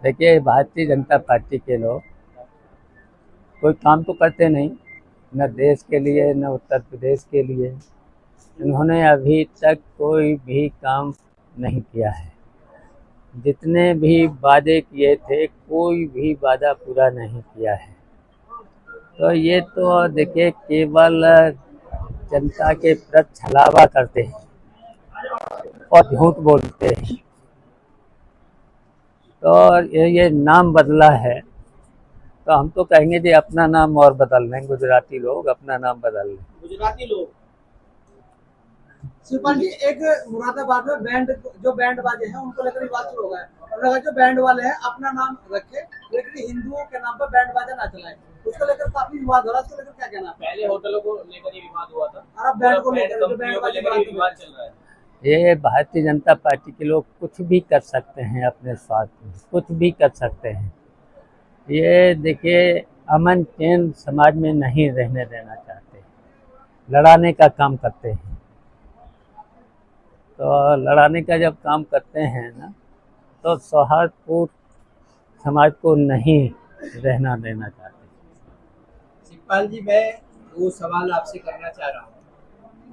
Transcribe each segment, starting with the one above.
देखिए, भारतीय जनता पार्टी के लोग कोई काम तो करते नहीं, न देश के लिए न उत्तर प्रदेश के लिए। इन्होंने अभी तक कोई भी काम नहीं किया है। जितने भी वादे किए थे, कोई भी वादा पूरा नहीं किया है। तो ये तो देखिए, केवल जनता के प्रति छलावा करते हैं और झूठ बोलते हैं। तो ये नाम बदला है, तो हम तो कहेंगे जी अपना नाम और बदल लें। गुजराती लोग अपना नाम बदल लें। गुजराती लोग। शिवपाल जी, एक मुरादाबाद में बैंड बाजे हैं, उनको लेकर विवाद शुरू हो गया है। उन्होंने कहा जो बैंड वाले हैं अपना नाम रखे, लेकिन हिंदुओं के नाम पर बैंड बाजा ना चलाए। उसको लेकर काफी विवाद हो रहा है। उसको लेकर क्या कहना है? पहले होटलों को लेकर ही विवाद हुआ था, और अब बैंड को लेकर विवाद चल रहा है। ये भारतीय जनता पार्टी के लोग कुछ भी कर सकते हैं, अपने स्वार्थ में कुछ भी कर सकते हैं। ये देखिए, अमन चैन समाज में नहीं रहने देना चाहते, लड़ाने का काम करते हैं। तो लड़ाने का जब काम करते हैं ना, तो सौहार्दपूर्ण समाज को नहीं रहना देना चाहते। शिवपाल जी, मैं वो सवाल आपसे करना चाह रहा हूँ।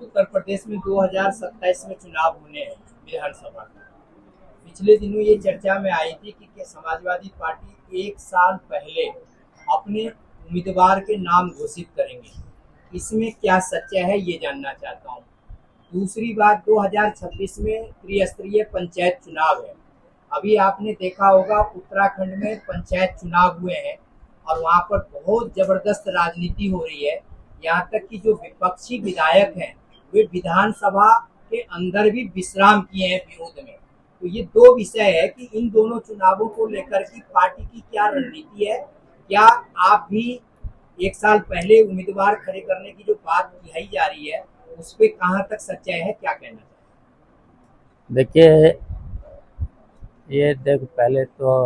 उत्तर प्रदेश में 2027 में चुनाव होने हैं विधानसभा का। पिछले दिनों ये चर्चा में आई थी कि समाजवादी पार्टी 1 साल पहले अपने उम्मीदवार के नाम घोषित करेंगे। इसमें क्या सच्चा है, ये जानना चाहता हूँ। दूसरी बात, 2026 में त्रिस्तरीय पंचायत चुनाव है। अभी आपने देखा होगा उत्तराखंड में पंचायत चुनाव हुए हैं और वहाँ पर बहुत जबरदस्त राजनीति हो रही है। यहाँ तक कि जो विपक्षी विधायक हैं वे विधानसभा के अंदर भी विश्राम किए हैं विरोध में। तो ये दो विषय है कि इन दोनों चुनावों को लेकर की पार्टी की क्या रणनीति है। क्या आप भी 1 साल पहले उम्मीदवार खड़े करने की जो बात कही जा रही है उस पे कहाँ तक सच्चाई है, क्या कहना चाहिए? देखिए, ये पहले तो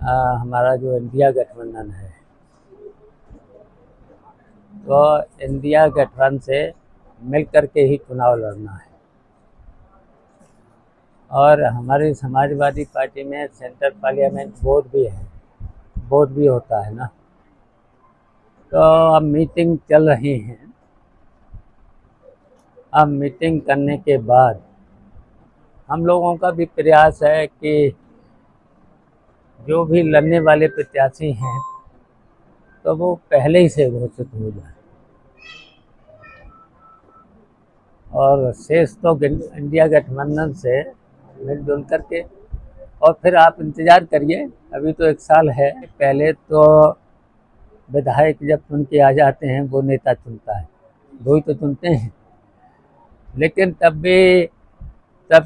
हमारा जो इंडिया गठबंधन है, तो इंडिया गठबंधन से मिल कर के ही चुनाव लड़ना है। और हमारी समाजवादी पार्टी में सेंट्रल पार्लियामेंट वोट भी होता है ना। तो अब मीटिंग चल रही हैं। अब मीटिंग करने के बाद हम लोगों का भी प्रयास है कि जो भी लड़ने वाले प्रत्याशी हैं तो वो पहले ही से घोषित हो जाए, और शेष तो इंडिया गठबंधन से मिलजुल करके। और फिर आप इंतज़ार करिए, अभी तो 1 साल है। पहले तो विधायक जब चुन के आ जाते हैं वो नेता चुनता है, वो ही तो चुनते हैं। लेकिन तब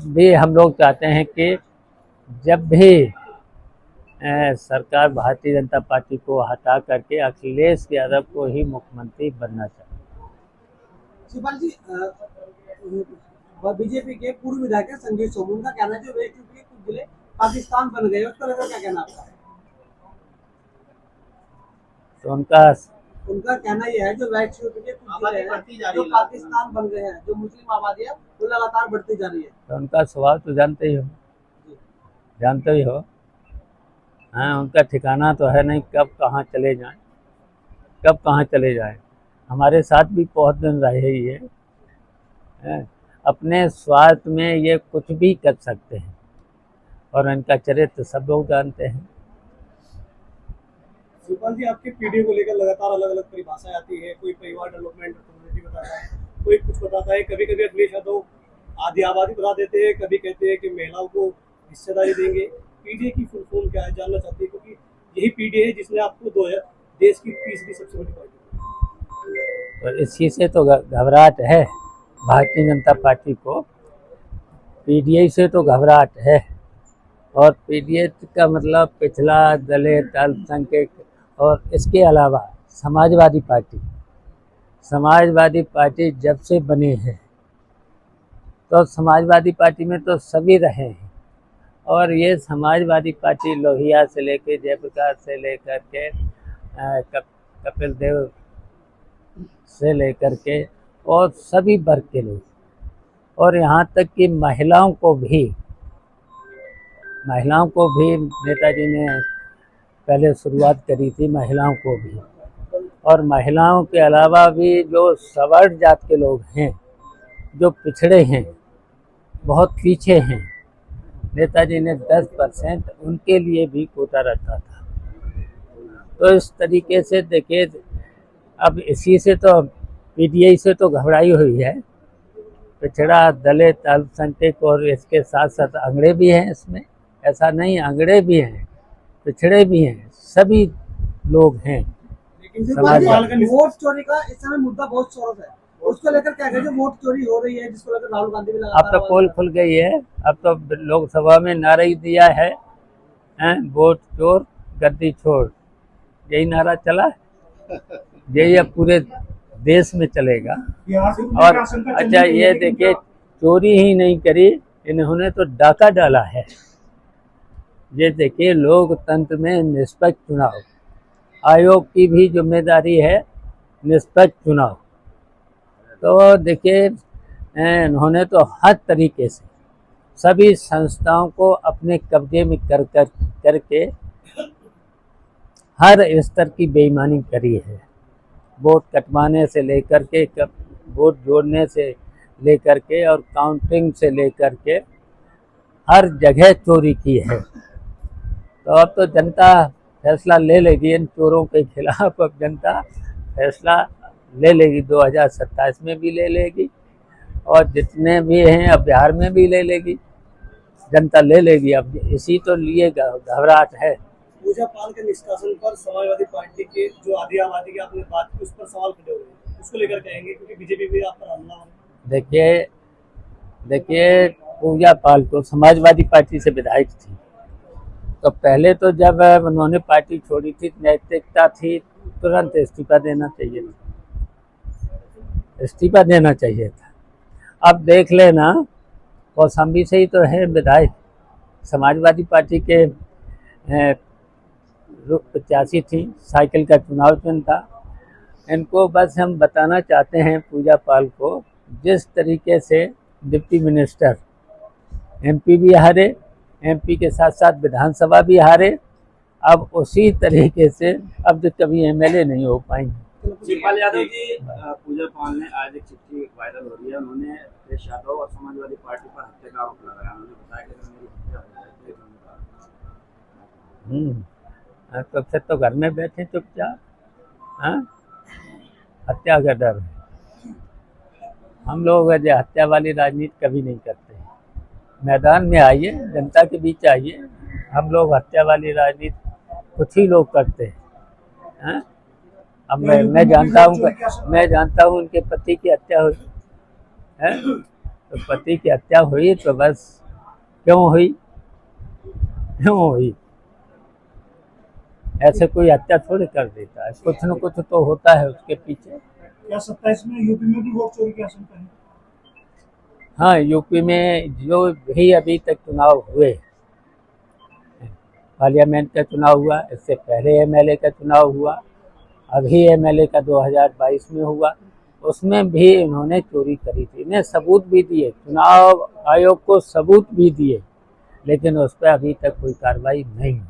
भी हम लोग चाहते हैं कि जब भी सरकार भारतीय जनता पार्टी को हटा करके अखिलेश यादव को ही मुख्यमंत्री बनना चाहिए। शिवपाल जी, बीजेपी के पूर्व विधायक संजीव सोमन का कहना है जो कुछ जिले पाकिस्तान बन गए, उसको लेकर क्या कहना आपका? तो उनका कहना यह है जो वेस्ट यूपी के कुछ जिले जो पाकिस्तान बन गए हैं, जो मुस्लिम आबादी है वो लगातार बढ़ती जा रही है। तो उनका स्वभाव तो जानते ही हो। हाँ, उनका ठिकाना तो है नहीं, कब कहाँ चले जाएं। हमारे साथ भी बहुत दिन रहे ही है। अपने स्वार्थ में ये कुछ भी कर सकते हैं, और इनका चरित्र सब लोग जानते हैं। शिवपाल जी, आपके पीढ़ी को लेकर लगातार अलग अलग परिभाषाएं आती है। कोई परिवार डेवलपमेंट कम्युनिटी बताता है, कोई कुछ बताता है। कभी कभी अखिलेश यादव आधी आबादी बता देते हैं, कभी कहते हैं कि महिलाओं को हिस्सेदारी देंगे। पीडीए की फुल फॉर्म क्या है, जानना चाहते हैं, क्योंकि यही पीडीए है जिसने आपको देश की तीसरी सबसे बड़ी पार्टी। तो इसी से तो घबराहट है भारतीय जनता पार्टी को। पीडीए से तो घबराहट है, और पीडीए का मतलब पिछला दलित, अल्पसंख्यक, और इसके अलावा समाजवादी पार्टी जब से बनी है तो समाजवादी पार्टी में तो सभी रहे हैं। और ये समाजवादी पार्टी लोहिया से लेकर जयप्रकाश से लेकर के कपिल देव से लेकर के और सभी वर्ग के लोग, और यहाँ तक कि महिलाओं को भी महिलाओं को भी नेताजी ने पहले शुरुआत करी थी, महिलाओं को भी, और महिलाओं के अलावा भी जो सवर्ण जात के लोग हैं, जो पिछड़े हैं, बहुत पीछे हैं, नेताजी ने 10% उनके लिए भी कोटा रखा था। तो इस तरीके से देखिए, अब इसी से तो पीटीआई से तो घबराई हुई है, पिछड़ा, दलित, अल्पसंख्यक, और इसके साथ साथ अंगड़े भी हैं इसमें, ऐसा नहीं, अंगड़े भी हैं, पिछड़े भी हैं, सभी लोग हैं। लेकिन वोट चोरी का इस समय मुद्दा बहुत चौरस है, उसको लेकर क्या कहेंगे? वोट चोरी हो रही है जिसको लेकर राहुल गांधी भी अब तो पोल खुल गई है, अब तो लोकसभा में नारा ही दिया है, वोट चोर गद्दी छोड़, यही नारा चला, यही अब पूरे देश में चलेगा। और अच्छा ये देखिए, चोरी ही नहीं करी, इन्होंने तो डाका डाला है। ये देखिए, लोकतंत्र में निष्पक्ष चुनाव, आयोग की भी जिम्मेदारी है निष्पक्ष चुनाव। तो देखिए, इन्होंने तो हर तरीके से सभी संस्थाओं को अपने कब्जे में करके हर स्तर की बेईमानी करी है। वोट कटवाने से लेकर के, वोट जोड़ने से लेकर के, और काउंटिंग से लेकर के हर जगह चोरी की है। तो अब तो जनता फैसला ले लेगी इन चोरों के खिलाफ, अब जनता फैसला ले लेगी, 2027 में भी ले लेगी, और जितने भी हैं अब बिहार में भी ले लेगी, जनता ले लेगी। अब इसी तो लिए घबराहट है। पूजा पाल के निष्कासन पर समाजवादी पार्टी के जो आधी आबादी की आपने बात की, उस पर सवाल खड़े हो रहे हैं, उसको लेकर कहेंगे? क्योंकि बीजेपी भी आप पर हमला हो। देखिए, पूजा पाल को समाजवादी पार्टी से विधायक थी, तो पहले तो जब उन्होंने पार्टी छोड़ी थी, नैतिकता थी, तुरंत इस्तीफा देना चाहिए था, इस्तीफा देना चाहिए था। अब देख लेना, कौशाम्बी से ही तो है विधायक, समाजवादी पार्टी के 85 थी, साइकिल का चुनाव चिन्ह था। इनको बस हम बताना चाहते हैं, पूजा पाल को, जिस तरीके से डिप्टी मिनिस्टर एमपी भी हारे, एमपी के साथ साथ विधानसभा भी हारे, अब उसी तरीके से अब तो कभी एमएलए नहीं हो पाएंगे। शिवपाल यादव जी, पूजा पाल ने आज एक चिट्ठी वायरल हो रही है, उन्होंने अखिलेश यादव और समाजवादी पार्टी पर हत्या का आरोप लगाया। उन्होंने बताया कि अगर मेरी हत्या हो जाए तो फिर तो घर में बैठे चुपचाप, हत्या का डर है। हम लोग हत्या वाली राजनीति कभी नहीं करते, मैदान में आइए, जनता के बीच आइए। हम लोग हत्या वाली राजनीति कुछ ही लोग करते हैं। अब मैं जानता हूँ उनके पति की हत्या हुई है, तो पति की हत्या हुई तो बस क्यों हुई, ऐसे कोई हत्या थोड़ी कर देता है, कुछ न कुछ तो होता है उसके पीछे। क्या 27 में यूपी में भी वोट चोरी की आशंका है? हाँ, यूपी में जो भी अभी तक चुनाव हुए, पार्लियामेंट का चुनाव हुआ, इससे पहले एमएलए का चुनाव हुआ, अभी एमएलए का 2022 में हुआ, उसमें भी इन्होंने चोरी करी थी। इन्हें सबूत भी दिए, चुनाव आयोग को सबूत भी दिए, लेकिन उस पर अभी तक कोई कार्रवाई नहीं हुई।